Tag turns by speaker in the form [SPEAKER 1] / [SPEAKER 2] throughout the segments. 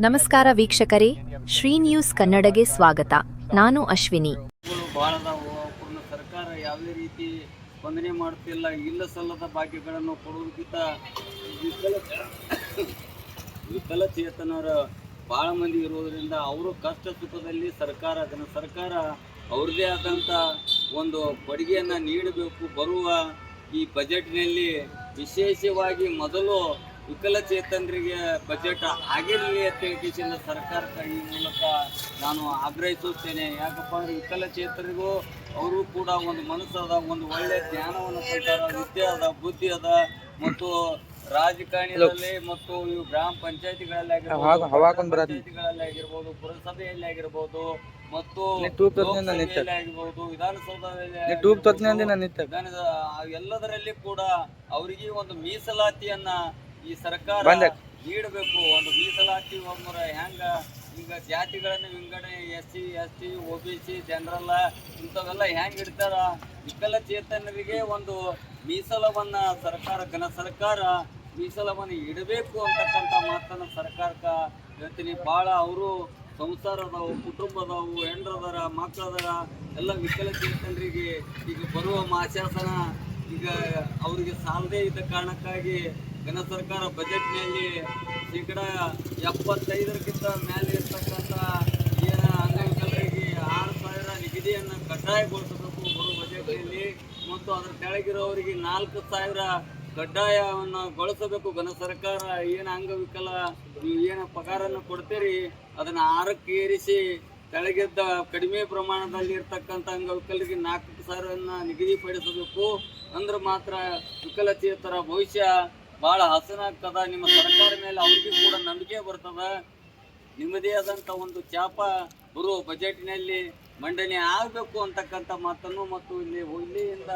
[SPEAKER 1] ನಮಸ್ಕಾರ ವೀಕ್ಷಕರೇ, ಶ್ರೀ ನ್ಯೂಸ್ ಕನ್ನಡಗೆ ಸ್ವಾಗತ. ನಾನು ಅಶ್ವಿನಿ.
[SPEAKER 2] ಸರ್ಕಾರ ಯಾವುದೇ ರೀತಿ ಸ್ಪಂದನೆ ಮಾಡುತ್ತಿಲ್ಲ. ಇಲ್ಲ ಸಲ್ಲದ ಭಾಗ್ಯಗಳನ್ನು ಕೊಡುವುದಕ್ಕಿಂತ ವಿಕಲಚೇತನರ ಬಹಳ ಮಂದಿ ಇರುವುದರಿಂದ ಅವರು ಕಷ್ಟ ಸುಖದಲ್ಲಿ ಸರ್ಕಾರ ಅವ್ರದೇ ಆದಂಥ ಒಂದು ಕೊಡುಗೆಯನ್ನು ನೀಡಬೇಕು. ಬರುವ ಈ ಬಜೆಟ್ನಲ್ಲಿ ವಿಶೇಷವಾಗಿ ಮೊದಲು ವಿಕಲಚೇತನರಿಗೆ ಬಜೆಟ್ ಆಗಿರಲಿ ಅಂತ ಹೇಳಿ ಸರ್ಕಾರಕ್ಕೆ ಈ ಮೂಲಕ ನಾನು ಆಗ್ರಹಿಸುತ್ತೇನೆ. ಯಾಕಪ್ಪ ಅಂದರೆ ವಿಕಲಚೇತನರಿಗೂ ಅವರು ಕೂಡ ಒಂದು ಮನಸ್ಸದ, ಒಂದು ಒಳ್ಳೆಯ ಜ್ಞಾನವನ್ನು ಕೊಡ್ತಾರೆ, ವಿದ್ಯೆ ಅದ, ಬುದ್ಧಿ ಅದ, ಮತ್ತು ರಾಜಕಾರಣದಲ್ಲಿ ಮತ್ತು ಇವು ಗ್ರಾಮ ಪಂಚಾಯತಿಗಳಲ್ಲಿ ಆಗಿರ್ಬೋದು, ಪುರಸಭೆಯಲ್ಲಿ ಆಗಿರ್ಬೋದು, ಮತ್ತು ಆಗಿರ್ಬೋದು, ವಿಧಾನಸೌಧದಲ್ಲಿ ಎಲ್ಲದರಲ್ಲಿ ಕೂಡ ಅವರಿಗೆ ಒಂದು ಮೀಸಲಾತಿಯನ್ನ ಈ ಸರ್ಕಾರ ನೀಡಬೇಕು. ಒಂದು ಮೀಸಲಾತಿ ಹೆಂಗ ಈಗ ಜಾತಿಗಳನ್ನು ವಿಂಗಡಣೆ SC ST OBC ಜನರಲ್ ಇಂಥವೆಲ್ಲ ಹೆಂಗ್ ಇಡ್ತಾರ, ವಿಕಲಚೇತನರಿಗೆ ಒಂದು ಮೀಸಲವನ್ನ ಸರ್ಕಾರ ಮೀಸಲವನ್ನು ಇಡಬೇಕು ಅಂತಕ್ಕಂಥ ಮಾತನ್ನು ಸರ್ಕಾರಕ್ಕೆ ಹೇಳ್ತೀನಿ. ಭಾಳ ಅವರು ಸಂಸಾರ ಅದಾವು, ಕುಟುಂಬ ಅದಾವು, ಹೆಂಡ್ರದಾರ, ಮಕ್ಕಳದಾರ, ಎಲ್ಲ ವಿಕಲಚೇತನರಿಗೆ ಈಗ ಬರುವ ಮಾಸಾಸನ ಈಗ ಅವರಿಗೆ ಸಾಲದೇ ಇದ್ದ ಕಾರಣಕ್ಕಾಗಿ ಸರ್ಕಾರ ಬಜೆಟ್ನಲ್ಲಿ ಶೇಕಡ 75ಕ್ಕಿಂತ ಮೇಲೆ ಇರ್ತಕ್ಕಂಥ ಏನು ಅಂಗವಿಕಲರಿಗೆ 6,000 ನಿಗದಿಯನ್ನು ಕಡ್ಡಾಯಗೊಳಿಸಬೇಕು ಬರುವ ಬಜೆಟ್ನಲ್ಲಿ, ಮತ್ತು ಅದರ ಕೆಳಗಿರೋವರಿಗೆ 4,000 ಕಡ್ಡಾಯವನ್ನು ಗೊಳಿಸಬೇಕು. ಸರ್ಕಾರ ಏನು ಅಂಗವಿಕಲ ನೀವು ಏನು ಪಗಾರನ್ನು ಕೊಡ್ತೀರಿ ಅದನ್ನು 6ಕ್ಕೆ ಏರಿಸಿ ಕೆಳಗಿದ್ದ ಕಡಿಮೆ ಪ್ರಮಾಣದಲ್ಲಿ ಇರ್ತಕ್ಕಂಥ ಅಂಗವಿಕಲರಿಗೆ 4,000 ನಿಗದಿಪಡಿಸಬೇಕು. ಅಂದ್ರೆ ಮಾತ್ರ ವಿಕಲಚೇತರ ಭವಿಷ್ಯ ಭಾಳ ಹಸನಾಗ್ತದ. ನಿಮ್ಮ ಸರ್ಕಾರ ಮೇಲೆ ಅವ್ರಿಗೂ ಕೂಡ ನಂಬಿಕೆ ಬರ್ತದ. ನಿಮ್ಮದೇ ಆದಂಥ ಒಂದು ಚಾಪ ಬರುವ ಬಜೆಟ್ನಲ್ಲಿ ಮಂಡನೆ ಆಗಬೇಕು ಅಂತಕ್ಕಂಥ ಮಾತನ್ನು, ಮತ್ತು ಇಲ್ಲಿಯಿಂದ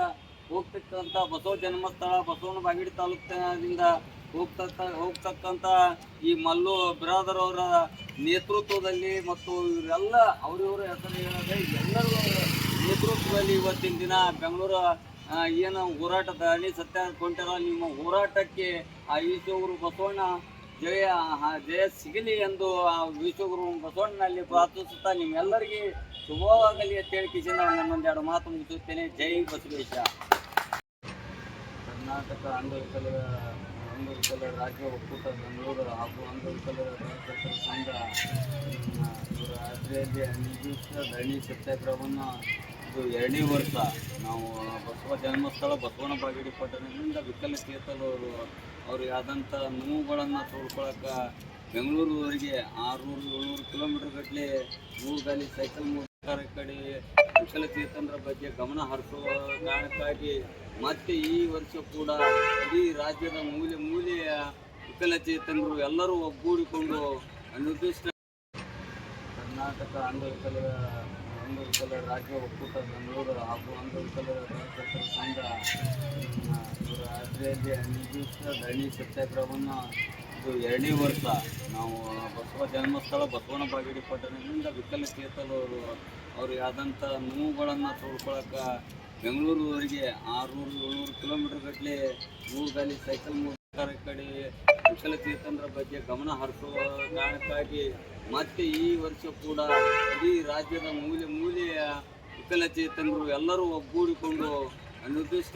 [SPEAKER 2] ಹೋಗ್ತಕ್ಕಂಥ ಬಸವ ಜನ್ಮಸ್ಥಳ ಬಸವನ ಬಾಗೇಡಿ ತಾಲೂಕಿನಿಂದ ಹೋಗ್ತಕ್ಕಂಥ ಈ ಮಲ್ಲು ಬಿರಾದರ್ ಅವರ ನೇತೃತ್ವದಲ್ಲಿ ಮತ್ತು ಇವರೆಲ್ಲ ಅವರಿವರ ಹೆಸರು ಹೇಳಿದ್ರೆ ಎಲ್ಲರ ನೇತೃತ್ವದಲ್ಲಿ ಇವತ್ತಿನ ದಿನ ಬೆಂಗಳೂರು ಏನು ಹೋರಾಟದ ಅಣಿ ಸತ್ಯ ಕೊಂಟಾರ, ನಿಮ್ಮ ಹೋರಾಟಕ್ಕೆ ಆ ಈಶ್ವರಗುರು ಬಸವಣ್ಣ ಜಯ ಸಿಗಲಿ ಎಂದು ಆ ಈಶ್ವರಗುರು ಬಸವಣ್ಣನಲ್ಲಿ ಪ್ರಾರ್ಥಿಸುತ್ತಾ ನಿಮ್ಮೆಲ್ಲರಿಗೆ ಶುಭವಾಗಲಿ ಅಂತ ಹೇಳಿ ನನ್ನೊಂದೆರಡು ಮಾತು ಮುಗಿಸುತ್ತೇನೆ. ಜೈ ಬಸವೇಶ. ಕರ್ನಾಟಕ ಅಂಗವಿಕಲರ ರಾಜ್ಯ ಒಕ್ಕೂಟ ಬೆಂಗಳೂರು ಹಾಗೂ ಅಂಗವಿಕಲರ ಸಂಘ ಇವರ ಆಶ್ರಯದಲ್ಲಿ ನಿರ್ದಿಷ್ಟ ಧರಣಿ ಸತ್ಯಾಗ್ರಹವನ್ನು ಇದು 2ನೇ ವರ್ಷ ನಾವು ಬಸವ ಜನ್ಮಸ್ಥಳ ಬಸವನ ಬಾಗೇಡಿ ಪಟ್ಟಣದಿಂದ ವಿಕಲಚೇತನರು ಅವ್ರಿಗೆ ಆದಂಥ ನೋವುಗಳನ್ನು ತೋಡ್ಕೊಳಕ್ಕೆ ಬೆಂಗಳೂರುವರೆಗೆ 600-700 ಕಿಲೋಮೀಟರ್ ಗಟ್ಟಲೆ 3 ಗಾಲಿ ಸೈಕಲ್ ಮೂಲಕ ಕಡೆ ವಿಕಲಚೇತನರ ಬಗ್ಗೆ ಗಮನ ಹರಿಸುವ ಕಾರಣಕ್ಕಾಗಿ ಮತ್ತೆ ಈ ವರ್ಷ ಕೂಡ ಇಡೀ ರಾಜ್ಯದ ಮೂಲೆಯ ವಿಕಲಚೇತನರು ಎಲ್ಲರೂ ಒಗ್ಗೂಡಿಕೊಂಡು ನಿರ್ದಿಷ್ಟ ಕರ್ನಾಟಕ ಅಂಗವಿಕಲರ ರಾಜ್ಯ ಒಕ್ಕೂಟ ಬೆಂಗಳೂರು ಹಾಗೂ ಅಂಗವಿಕಲರ ಸಂಘ ಇವರ ಆಶ್ರಯದಲ್ಲಿ ನಿರ್ದಿಷ್ಟ ಧರಣಿ ಸತ್ಯಾಗ್ರಹವನ್ನು ಇದು 2ನೇ ವರ್ಷ ನಾವು ಬಸವ ಜನ್ಮಸ್ಥಳ ಬಸವನ ಬಾಗೇಡಿ ಪಟ್ಟಣದಿಂದ ವಿಕಲಚೇತನರು ಅವ್ರಿಗೆ ಆದಂಥ ನೋವುಗಳನ್ನು ತೋಡ್ಕೊಳಕ್ಕೆ ಬೆಂಗಳೂರುವರೆಗೆ 600-700 ಕಿಲೋಮೀಟರ್ ಗಟ್ಟಲೆ 3 ಗಾಲಿ ಸೈಕಲ್ ಮೂಲಕ ಕಡೆ ವಿಕಲಚೇತನರ ಬಗ್ಗೆ ಗಮನ ಹರಿಸುವ ಕಾರಣಕ್ಕಾಗಿ ಮತ್ತೆ ಈ ವರ್ಷ ಕೂಡ ಇಡೀ ರಾಜ್ಯದ ಮೂಲೆಯ ವಿಕಲಚೇತನರು ಎಲ್ಲರೂ ಒಗ್ಗೂಡಿಕೊಂಡು ನಿರ್ದಿಷ್ಟ